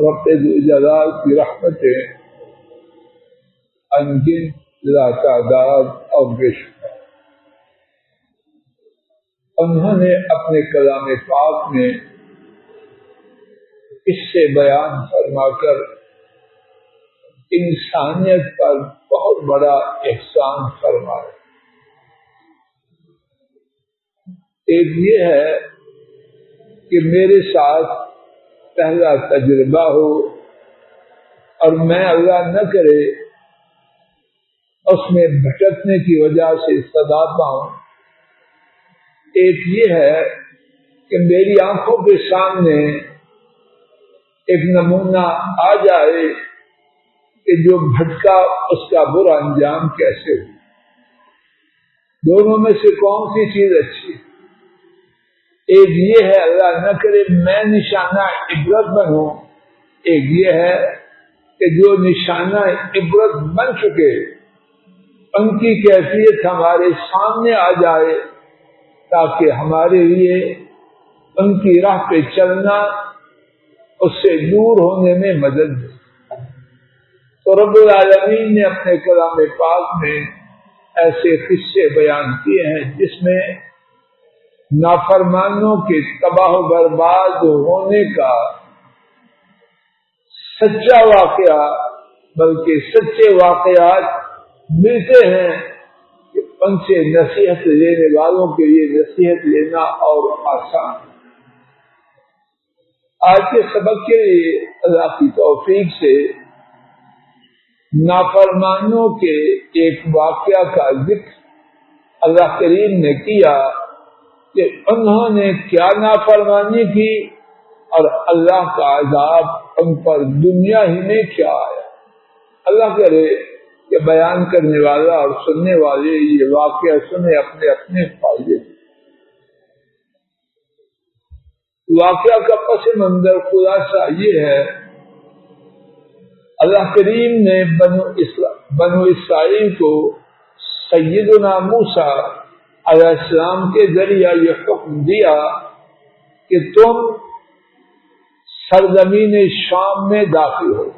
رب جلال کی رحمتیں انگنت لا تعداد اور بے شمار. انہوں نے اپنے کلام پاک میں اس سے بیان فرما کر انسانیت پر بہت بڑا احسان فرمایا. ایک یہ ہے کہ میرے ساتھ پہلا تجربہ ہو اور میں اللہ نہ کرے اس میں بھٹکنے کی وجہ سے سزا پاؤں. ایک یہ ہے کہ میری آنکھوں کے سامنے ایک نمونہ آ جائے کہ جو بھٹکا اس کا برا انجام کیسے ہو. دونوں میں سے کون سی چیز اچھی؟ ایک یہ ہے اللہ نہ کرے میں نشانہ عبرت بنوں. ایک یہ ہے کہ جو نشانہ عبرت بن چکے ان کی کیفیت ہمارے سامنے آ جائے تاکہ ہمارے لیے ان کی راہ پہ چلنا اس سے دور ہونے میں مدد دے. تو رب العالمین نے اپنے کلام پاک میں ایسے قصے بیان کیے ہیں جس میں نافرمانوں کے تباہ و برباد ہونے کا سچا واقعہ بلکہ سچے واقعات ملتے ہیں کہ ان سے نصیحت لینے والوں کے لیے نصیحت لینا اور آسان. آج کے سبق کے لیے اللہ کی توفیق سے نافرمانوں کے ایک واقعہ کا ذکر اللہ کریم نے کیا کہ انہوں نے کیا نافرمانی کی اور اللہ کا عذاب ان پر دنیا ہی میں کیا آیا. اللہ کرے کہ بیان کرنے والا اور سننے والے یہ واقعہ سنے اپنے اپنے فائدے. واقعہ کا پس منظر خلاصہ یہ ہے اللہ کریم نے بنو اسرائیل کو سیدنا موسیٰ علیہ السلام کے ذریعہ یہ حکم دیا کہ تم سرزمین شام میں داخل ہو.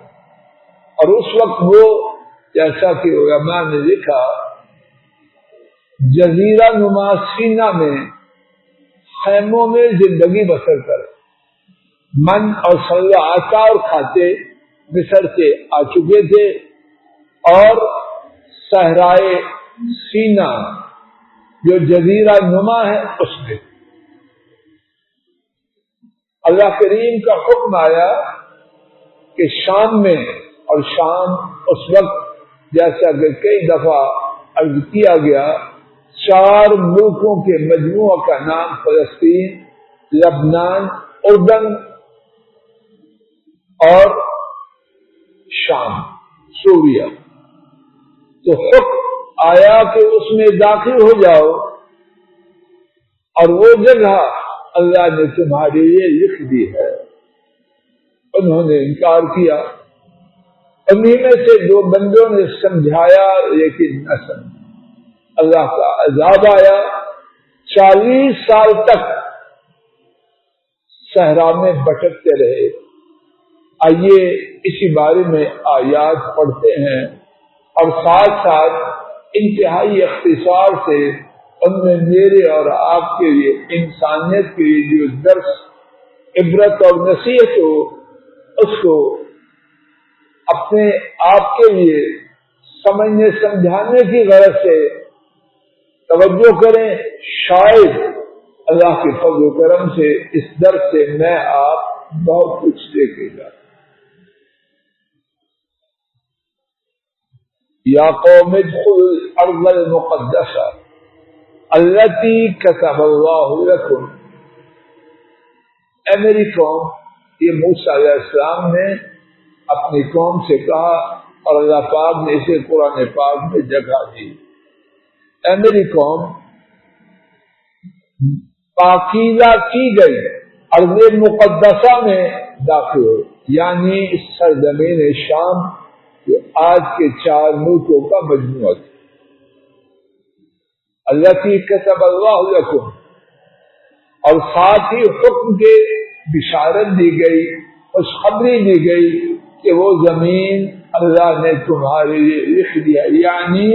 اور اس وقت وہ جیسا کہ علماء نے لکھا جزیرہ نما سینا میں خیموں میں زندگی بسر کرے. من اور صلہ آتا اور کھاتے مصر سے آ چکے تھے اور صحرائے سینا جو جزیرہ نما ہے اس میں اللہ کریم کا حکم آیا کہ شام میں، اور شام اس وقت جیسا کہ کئی دفعہ عرض کیا گیا 4 ملکوں کے مجموعہ کا نام فلسطین، لبنان، اردن اور شام سوریہ. تو حکم آیا کہ اس میں داخل ہو جاؤ اور وہ جگہ اللہ نے تمہارے لیے لکھ دی ہے. انہوں نے انکار کیا. انہیں میں سے 2 بندوں نے سمجھایا لیکن نہ سمجھا. اللہ کا عذاب آیا. 40 سال تک صحرا میں بھٹکتے رہے. آئیے اسی بارے میں آیات پڑھتے ہیں اور ساتھ ساتھ انتہائی اختصار سے ان میں میرے اور آپ کے لیے انسانیت کے لیے جو درس عبرت اور نصیحت ہو اس کو اپنے آپ کے لیے سمجھنے سمجھانے کی غرض سے توجہ کریں. شاید اللہ کے فضل و کرم سے اس درس سے میں آپ بہت کچھ دیکھے گا. یا قوم ادخلوا الارض المقدسہ التی کتب اللہ لکم. اے میری قوم، یہ موسیٰ علیہ السلام نے اپنی قوم سے کہا اور اللہ پاک نے اسے قرآن پاک میں جگہ دی. اے میری قوم، پاکیزہ کی گئی ارض مقدسہ میں داخل ہو، یعنی اس سرزمین شام جو آج کے 4 ملکوں کا مجموعہ تھا. التی کتب اللہ لکم، اور ساتھ ہی حکم کے بشارت دی گئی خوشخبری دی گئی کہ وہ زمین اللہ نے تمہارے لیے لکھ دیا، یعنی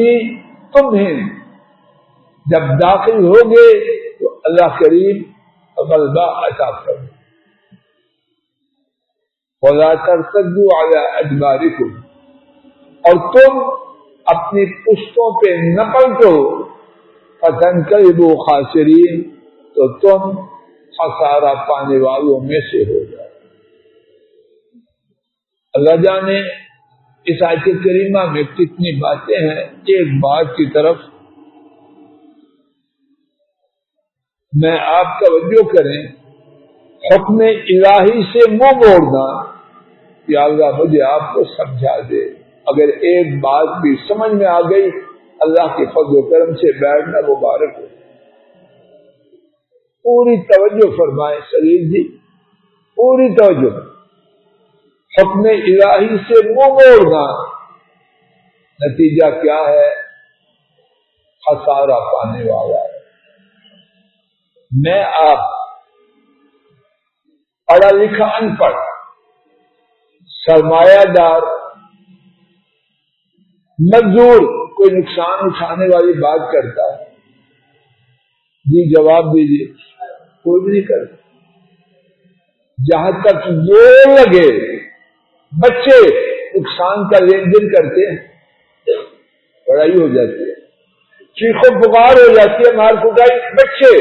تمہیں جب داخل ہوگے تو اللہ کریم غلبہ عطا کرے۔ وَلَا تَرْتَدُّوا عَلَىٰ أَدْبَارِكُمْ، اور تم اپنی پشتوں پہ نہ پلٹو، فَتَنْقَلِبُوا خَاسِرِينَ، تو تم خسارہ پانے والوں میں سے ہو جاؤ۔ اللہ جانے اس آیت کریمہ میں کتنی باتیں ہیں۔ ایک بات کی طرف میں آپ توجہ کریں، حکم الہی سے منہ موڑنا، یا اللہ مجھے آپ کو سمجھا دے۔ اگر ایک بات بھی سمجھ میں آ گئی، اللہ کے فضل و کرم سے بیٹھنا مبارک ہو۔ پوری توجہ فرمائیں سلیل جی، پوری توجہ۔ حکم الہی سے منہ موڑنا، نتیجہ کیا ہے؟ خسارہ پانے والا ہے۔ میں آپ پڑھا لکھا ان پڑھ، سرمایہ دار، مزدور کوئی نقصان اٹھانے والی بات کرتا ہے؟ جی جواب دیجیے، کوئی بھی نہیں کرتا۔ جہاں تک زور لگے، بچے نقصان کا لین دین کرتے ہیں، لڑائی ہو جاتی ہے، چیخو پکار ہو جاتی ہے، مار کٹائی، بچے۔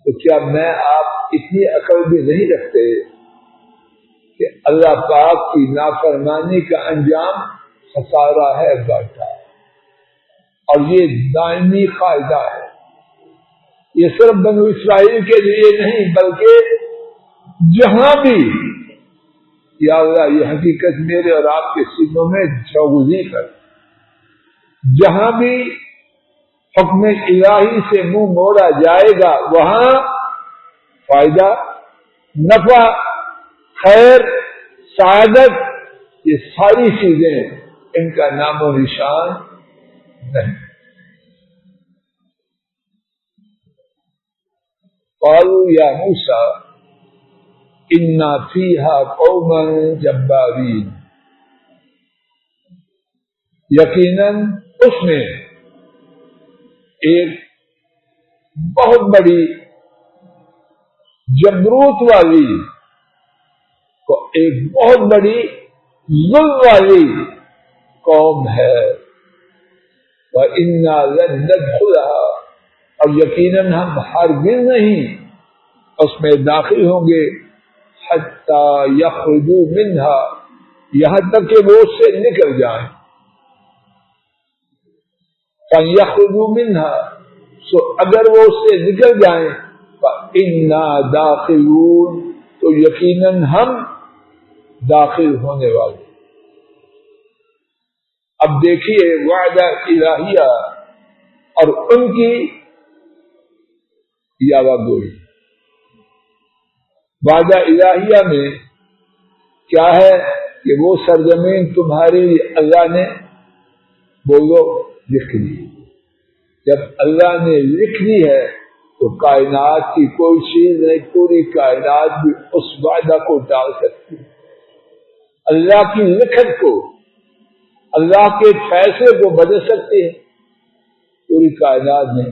تو کیا میں آپ اتنی عقل بھی نہیں رکھتے کہ اللہ پاک کی نافرمانی کا انجام خسارہ ہے، گھاٹا ہے، اور یہ دائمی قاعدہ ہے۔ یہ صرف بنو اسرائیل کے لیے نہیں بلکہ جہاں بھی، یا اللہ یہ حقیقت میرے اور آپ کے سینوں میں جوزی کر، جہاں بھی حکم الہی سے منہ موڑا جائے گا وہاں فائدہ، نفع، خیر، سعادت، یہ ساری چیزیں ان کا نام و نشان نہیں۔ قالوا یا موسیٰ انا فیہا قوما جبارین، یقیناً اس میں ایک بہت بڑی جبروت والی، ایک بہت بڑی ظلم والی قوم ہے۔ وَإِنَّا لَن نَدْخُلَهَا، اور یقیناً ہم ہرگز نہیں اس میں داخل ہوں گے، حَتَّى يَخْرُجُوا مِنْهَا، یہاں تک کہ وہ اس سے نکل جائیں۔ فَيَخْرُجُوا مِنْهَا، سو اگر وہ اس سے نکل جائیں، فَإِنَّا دَاخِلُونَ، تو یقیناً ہم داخل ہونے والے۔ اب دیکھیے وعدہ الہیہ اور ان کی یاوہ گوئی۔ وعدہ الہیہ میں کیا ہے کہ وہ سرزمین تمہاری اللہ نے بولو لکھ لی۔ جب اللہ نے لکھ لی ہے تو کائنات کی کوئی چیز نہیں، پوری کائنات بھی اس وعدہ کو ٹال سکتی ہے، اللہ کی لکھت کو، اللہ کے فیصلے کو بدل سکتی ہے پوری کائنات میں،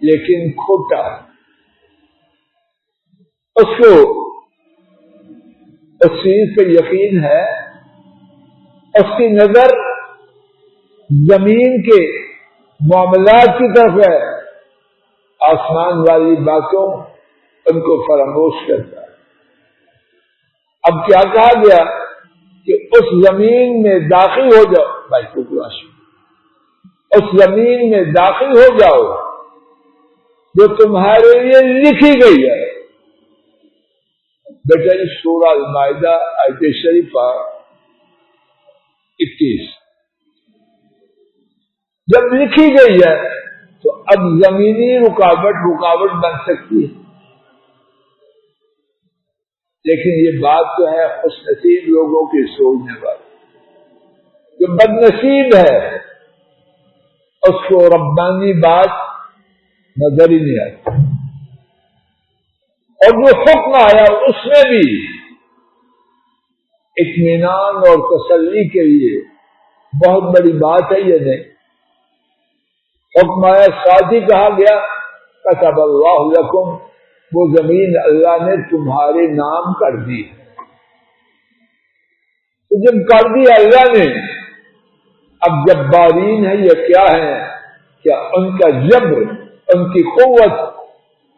لیکن کھوٹا اس کو اس چیز پہ یقین ہے، اس کی نظر زمین کے معاملات کی طرف ہے، آسمان والی باتوں ان کو فراموش کرتا ہے۔ اب کیا کہا گیا کہ اس زمین میں داخل ہو جاؤ، بھائی کو راشی، اس زمین میں داخل ہو جاؤ جو تمہارے لیے لکھی گئی ہے۔ بیٹا یہ سورہ المائدہ آیت شریفہ 21 جب لکھی گئی ہے تو اب زمینی رکاوٹ بن سکتی ہے، لیکن یہ بات تو ہے خوش نصیب لوگوں کی سوچنے والی، جو بد نصیب ہے اس کو ربانی بات نظر ہی نہیں آتی۔ اور جو حکم آیا اس میں بھی اطمینان اور تسلی کے لیے بہت بڑی بات ہے یہ نہیں. حکم آیا ساتھ ہی کہا گیا کتب اللہ لکم، وہ زمین اللہ نے تمہارے نام کر دی. تو جب کر دی اللہ نے، اب جبارین ہے یہ کیا ہے؟ کیا ان کا جبر، ان کی قوت،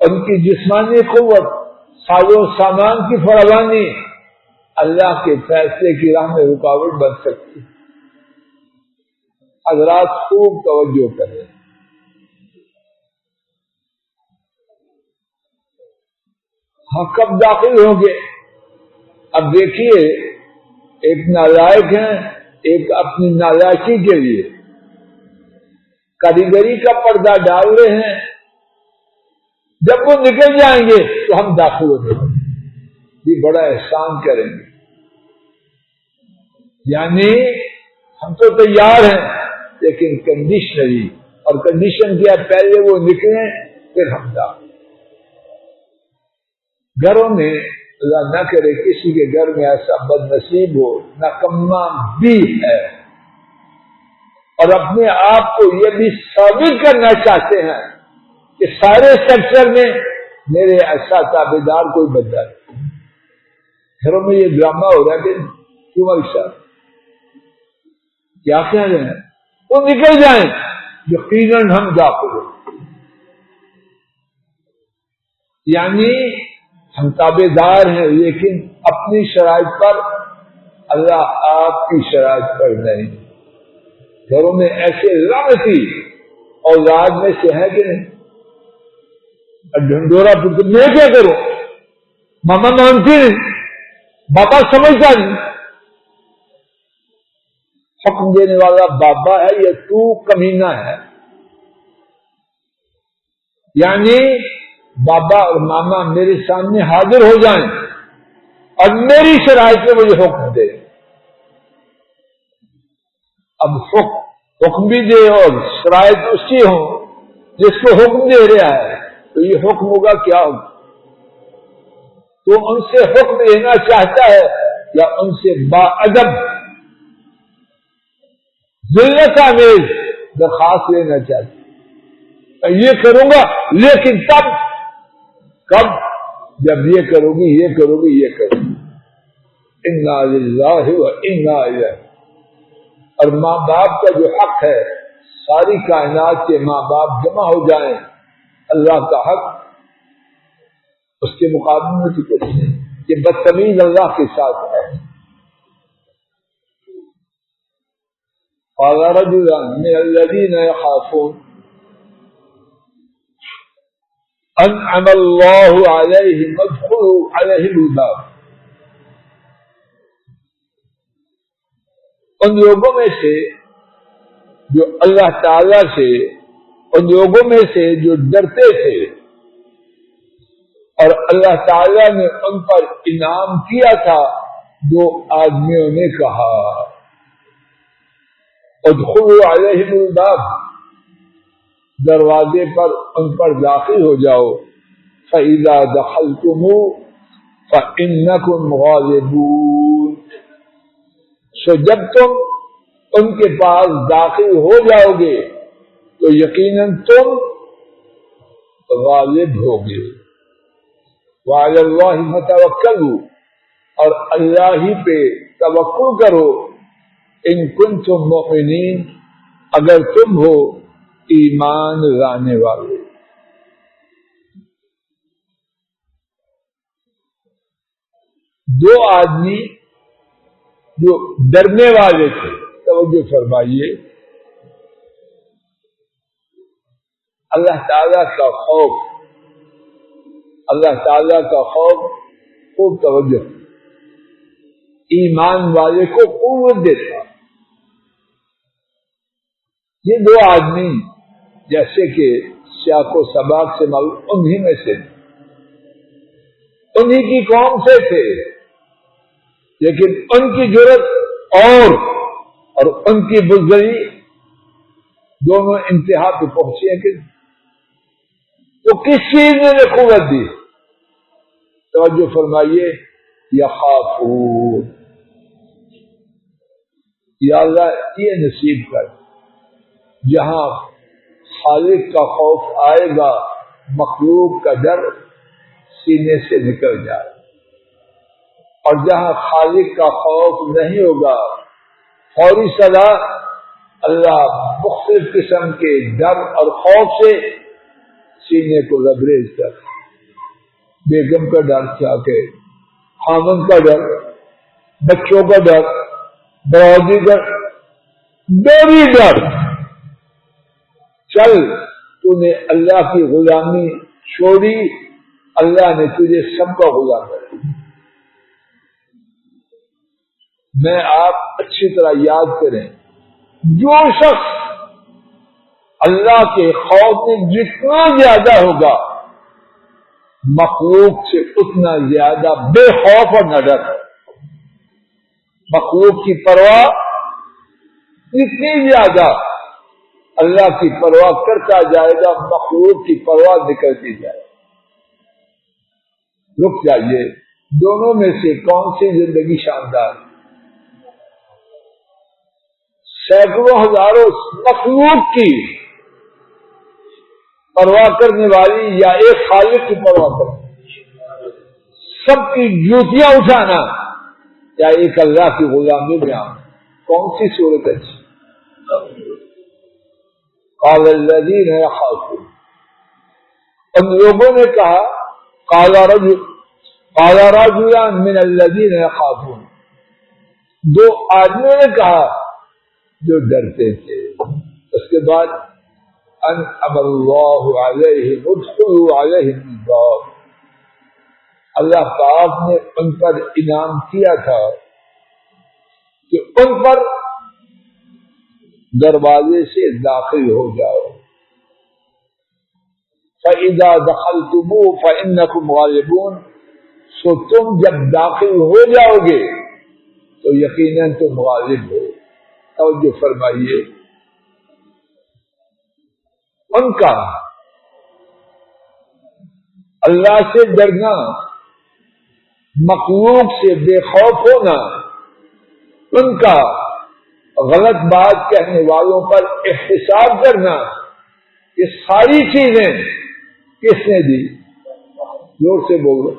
ان کی جسمانی قوت، ساز و سامان کی فراوانی اللہ کے فیصلے کی راہ میں رکاوٹ بن سکتی؟ حضرات خوب توجہ کریں. ہاں کب داخل ہوں گے؟ اب دیکھیے، ایک نالائق ہیں، ایک اپنی نالائکی کے لیے کاریگری کا پردہ ڈال رہے ہیں. جب وہ نکل جائیں گے تو ہم داخل ہو جائیں گے، یہ بڑا احسان کریں گے. یعنی ہم تو تیار ہیں لیکن کنڈیشنری، اور کنڈیشن کیا؟ پہلے وہ نکلیں پھر ہم داخل. گھروں میں اللہ نہ کرے کسی کے گھر میں ایسا بد نصیب ہو، نکما بھی ہے، اور اپنے آپ کو یہ بھی ثابت کرنا چاہتے ہیں کہ سارے سیکٹر میں میرے ایسا تابع دار کوئی بندہ نہیں. گھروں میں یہ ڈرامہ ہو رہا ہے کہ کیوں ایسا؟ کیا کہہ رہے ہیں؟ وہ نکل جائیں، یقیناً ہم داخل ہوں. یعنی ہم تابع دار ہیں لیکن اپنی شرائط پر، اللہ آپ کی شرائط پر نہیں. گھروں میں ایسے لعنتی اولاد میں سے ہے کہ نہیں؟ ڈھنڈورا پھر میں کیا کروں؟ ماما مانتی نہیں، بابا سمجھتا نہیں. حکم دینے والا بابا ہے یا تو کمینہ ہے؟ یعنی بابا اور ماما میرے سامنے حاضر ہو جائیں اور میری شرائط میں مجھے حکم دے. اب حکم بھی دے اور شرائط اس کی ہوں جس کو حکم دے رہا ہے، تو یہ حکم ہوگا کیا ہوگا؟ تو ان سے حکم لینا چاہتا ہے یا ان سے باادب ذلت آمیز درخواست لینا چاہتا ہے؟ یہ کروں گا لیکن تب کب؟ جب یہ کرو گی، یہ کرو گی، یہ کرو گی. انا للہ و انا الیہ. اور ماں باپ کا جو حق ہے، ساری کائنات کے ماں باپ جمع ہو جائیں، اللہ کا حق اس کے مقابلے میں تو کچھ نہیں. یہ بدتمیز اللہ کے ساتھ ہے. قال رجل من الذين يخافون انعم اللہ علیہم ادخلوا علیہم الباب. ان لوگوں میں سے جو اللہ تعالی سے، ان لوگوں میں سے جو ڈرتے تھے اور اللہ تعالی نے ان پر انعام کیا تھا، جو آدمیوں نے کہا ادخلوا علیہم الباب، دروازے پر ان پر داخل ہو جاؤ. فَإِذَا دَخَلْتُمُوا فَإِنَّكُمْ غَالِبُونَ. سو جب تم ان کے پاس داخل ہو جاؤ گے تو یقیناً تم غالب ہوگے. وَعَلَى اللَّهِ فَتَوَكَّلُوا، اور اللہ ہی پہ توکل کرو. ان کنتم مؤمنین، اگر تم ہو ایمان لانے والے. دو آدمی جو ڈرنے والے تھے، توجہ فرمائیے، اللہ تعالی کا خوف، اللہ تعالی کا خوف خوب توجہ، ایمان والے کو قوت دیتا. یہ دو آدمی جیسے کہ سیاق و سباق سے معلوم انہی میں سے، انہی کی قوم سے تھے، لیکن ان کی جرأت اور ان کی بزدلی دونوں انتہا پہ پہنچے ہیں. کہ تو کس چیز نے قوت دی؟ توجہ فرمائیے، یخافون، یا اللہ یہ نصیب کر جہاں خالق کا خوف آئے گا مخلوق کا ڈر سینے سے نکل جائے، اور جہاں خالق کا خوف نہیں ہوگا فوری صدا اللہ مختلف قسم کے ڈر اور خوف سے سینے کو لبریز کر، بیگم کا ڈر کیا کہ خامن کا ڈر، بچوں کا ڈر، برادری کا ڈری ڈر، چل تو نے اللہ کی غلامی چھوڑی، اللہ نے تجھے سب کا غلام کر دیا۔ میں آپ اچھی طرح یاد کریں، جو شخص اللہ کے خوف میں جتنا زیادہ ہوگا مخلوق سے اتنا زیادہ بے خوف اور نہ ڈر، مخلوق کی پرواہ اتنی زیادہ اللہ کی پرواہ کرتا جائے گا، مخلوق کی پرواہ نکلتی جائے گی۔ رک جائیے، دونوں میں سے کون سی زندگی شاندار؟ سینکڑوں ہزاروں مخلوق کی پرواہ کرنے والی یا ایک خالق کی پرواہ کرنے، سب کی جوتیاں اٹھانا یا ایک اللہ کی غلامی میں آنا، کون سی صورت اچھی؟ قال الذین یخافون، ان لوگوں نے کہا، قال رجلان من الذین یخافون، دو آدمیوں نے کہا جو ڈرتے تھے۔ اس کے بعد انعم اللہ علیہم ادخلوا علیہم الباب، اللہ پاک نے ان پر انعام کیا تھا کہ ان پر دروازے سے داخل ہو جاؤ، فَإِذَا دَخَلْتُمُوهُ فَإِنَّكُمْ غَالِبُونَ، سو تم جب داخل ہو جاؤ گے تو یقیناً تم غالب ہو۔ توجہ فرمائیے، ان کا اللہ سے ڈرنا، مخلوق سے بے خوف ہونا، ان کا غلط بات کہنے والوں پر احتساب کرنا، یہ ساری چیزیں کس نے دی؟ زور سے بولو،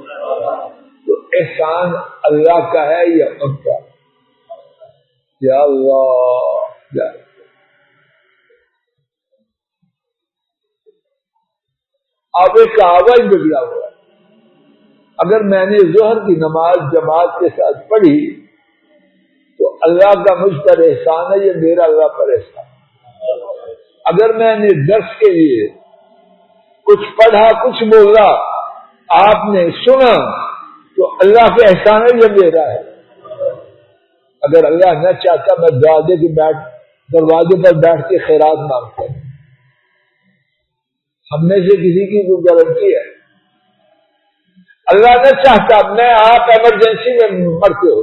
تو احسان اللہ کا ہے یا ان کا؟ یا اللہ، یا اب ایک آواز بگڑا ہوا ہے، اگر میں نے ظہر کی نماز جماعت کے ساتھ پڑھی تو اللہ کا مجھ پر احسان ہے، یہ میرا اللہ پر احسان ہے۔ اگر میں نے درس کے لیے کچھ پڑھا، کچھ بولا، آپ نے سنا تو اللہ کا احسان ہے، یہ میرا ہے۔ اگر اللہ نہ چاہتا میں دروازے پر بیٹھ کے خیرات مانگتا ہوں۔ ہم میں سے کسی کی کوئی گارنٹی ہے؟ اللہ نہ چاہتا میں آپ ایمرجنسی میں مرتے ہو،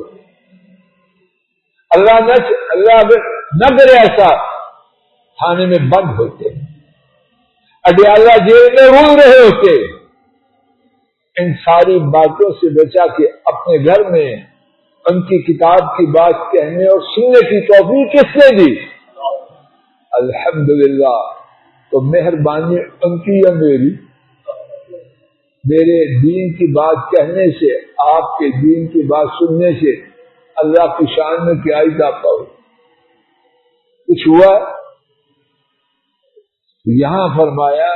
اللہ نہ کرے ایسا تھانے میں بند ہوتے، اڈیالہ جیل میں رول رہے ہوتے۔ ان ساری باتوں سے بچا کے اپنے گھر میں ان کی کتاب کی بات کہنے اور سننے کی توفیق کس نے دی؟ الحمدللہ۔ تو مہربانی ان کی یا میری؟ میرے دین کی بات کہنے سے، آپ کے دین کی بات سننے سے اللہ کی شان میں کیا اضافہ ہو؟ کچھ ہوا؟ یہاں فرمایا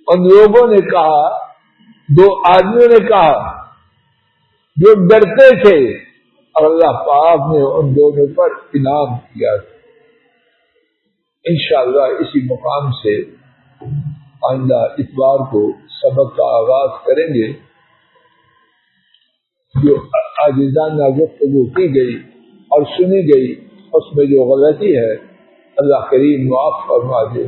ان لوگوں نے کہا، دو آدمیوں نے کہا جو ڈرتے تھے، اور اللہ پاک نے ان دونوں پر انعام کیا۔ انشاءاللہ اسی مقام سے آئندہ اتوار کو سبق کا آغاز کریں گے۔ جو عاجزانہ گفتگو کی گئی اور سنی گئی، اس میں جو غلطی ہے اللہ کریم معاف فرما دے۔